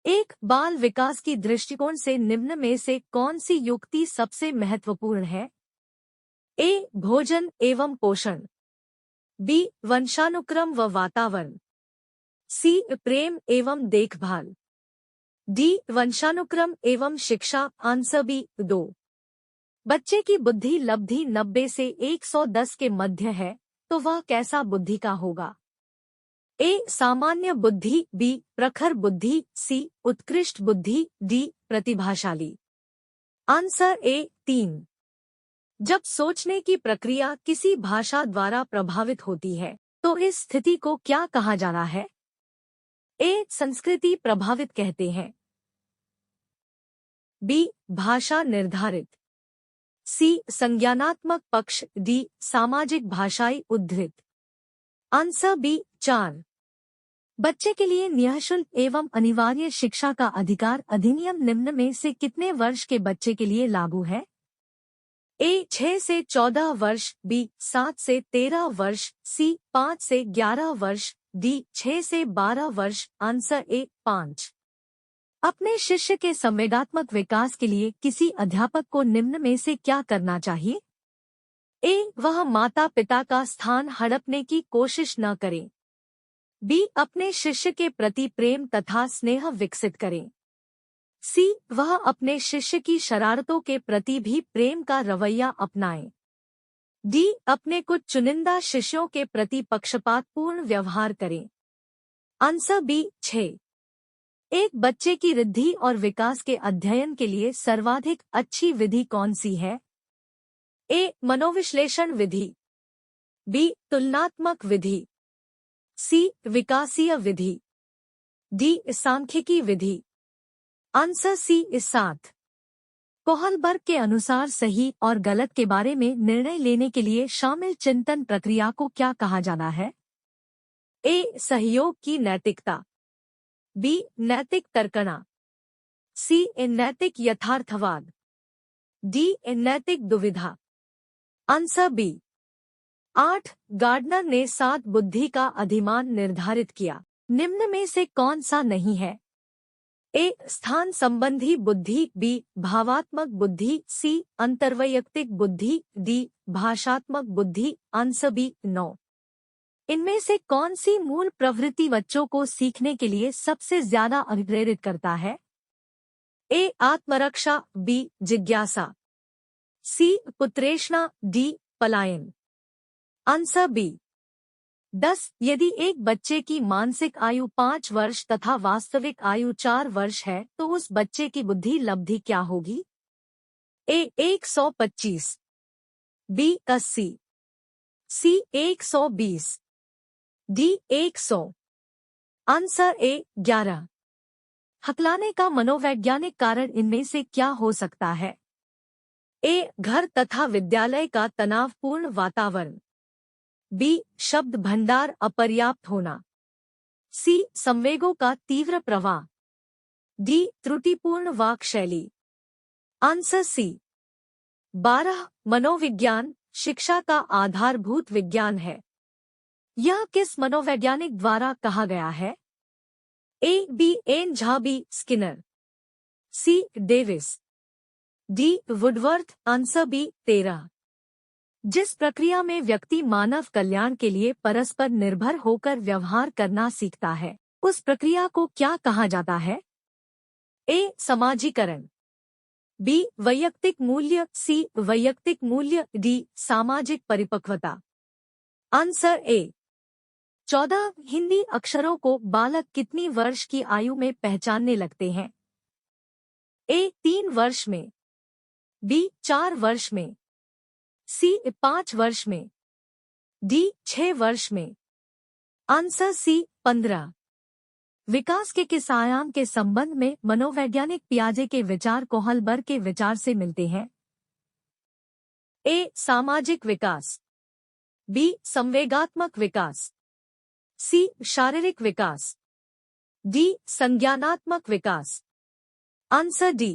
एक बाल विकास की दृष्टिकोण से निम्न में से कौन सी युक्ति सबसे महत्वपूर्ण है? ए. भोजन एवं पोषण। बी. वंशानुक्रम व वातावरण। सी. प्रेम एवं देखभाल। डी. वंशानुक्रम एवं शिक्षा। Answer B 2। बच्चे की बुद्धि लब्धि 90 से 110 के मध्य है तो वह कैसा बुद्धि का होगा? ए. सामान्य बुद्धि। बी. प्रखर बुद्धि। सी. उत्कृष्ट बुद्धि। डी. प्रतिभाशाली। Answer A 3। जब सोचने की प्रक्रिया किसी भाषा द्वारा प्रभावित होती है तो इस स्थिति को क्या कहा जाना है? ए. संस्कृति प्रभावित कहते हैं। बी. भाषा निर्धारित। सी. संज्ञानात्मक पक्ष। डी. सामाजिक भाषाई उद्धृत। Answer B 4। बच्चे के लिए निःशुल्क एवं अनिवार्य शिक्षा का अधिकार अधिनियम निम्न में से कितने वर्ष के बच्चे के लिए लागू है? ए. 6 से 14 वर्ष। बी. 7 से 13 वर्ष। सी. 5 से 11 वर्ष। डी. 6 से 12 वर्ष। Answer A 5। अपने शिष्य के संवेगात्मक विकास के लिए किसी अध्यापक को निम्न में से क्या करना चाहिए? ए. वह माता पिता का स्थान हड़पने की कोशिश न करे। बी. अपने शिष्य के प्रति प्रेम तथा स्नेह विकसित करें। सी. वह अपने शिष्य की शरारतों के प्रति भी प्रेम का रवैया अपनाए। डी. अपने कुछ चुनिंदा शिष्यों के प्रति पक्षपातपूर्ण व्यवहार करें। Answer B 6। एक बच्चे की वृद्धि और विकास के अध्ययन के लिए सर्वाधिक अच्छी विधि कौन सी है? ए. मनोविश्लेषण विधि। बी. तुलनात्मक विधि। सी. विकासीय विधि। डी. सांख्यिकी विधि। Answer C 7। कोहलबर्ग के अनुसार सही और गलत के बारे में निर्णय लेने के लिए शामिल चिंतन प्रक्रिया को क्या कहा जाना है? ए. सहयोग की नैतिकता। बी. नैतिक तर्कणा। सी. नैतिक यथार्थवाद। डी. नैतिक दुविधा। Answer B 8। गार्डनर ने 7 बुद्धि का अधिमान निर्धारित किया। निम्न में से कौन सा नहीं है? ए. स्थान संबंधी बुद्धि। बी. भावात्मक बुद्धि। सी. अंतर्वैयक्तिक बुद्धि। डी. भाषात्मक बुद्धि। Answer B 9। इनमें से कौन सी मूल प्रवृत्ति बच्चों को सीखने के लिए सबसे ज्यादा अभिप्रेरित करता है? ए. आत्मरक्षा। बी. जिज्ञासा। सी. पुत्रेषणा। डी. पलायन। Answer B 10। यदि एक बच्चे की मानसिक आयु 5 वर्ष तथा वास्तविक आयु 4 वर्ष है तो उस बच्चे की बुद्धि लब्धि क्या होगी? A. 125। B. 80। C. 120। D. 100। Answer A 11। हकलाने का मनोवैज्ञानिक कारण इनमें से क्या हो सकता है? ए. घर तथा विद्यालय का तनावपूर्ण वातावरण। बी. शब्द भंडार अपर्याप्त होना। सी. संवेगों का तीव्र प्रवाह। डी. त्रुटिपूर्ण वाक शैली। Answer C 12। मनोविज्ञान शिक्षा का आधारभूत विज्ञान है। यह किस मनोवैज्ञानिक द्वारा कहा गया है? A. B. N Jha. B. Skinner. C. Davis. D. Woodworth. Answer B 13। जिस प्रक्रिया में व्यक्ति मानव कल्याण के लिए परस्पर निर्भर होकर व्यवहार करना सीखता है उस प्रक्रिया को क्या कहा जाता है? ए. समाजीकरण। बी. वैयक्तिक मूल्य। सी. वैयक्तिक मूल्य। डी. सामाजिक परिपक्वता। Answer A 14। हिंदी अक्षरों को बालक कितनी वर्ष की आयु में पहचानने लगते हैं? ए. 3 वर्ष में। बी. 4 वर्ष में। सी. 5 वर्ष में। डी. 6 वर्ष में। Answer C 15। विकास के किस आयाम के संबंध में मनोवैज्ञानिक पियाजे के विचार कोहलबर्ग के विचार से मिलते हैं? ए. सामाजिक विकास। बी. संवेगात्मक विकास। सी. शारीरिक विकास। डी. संज्ञानात्मक विकास। Answer D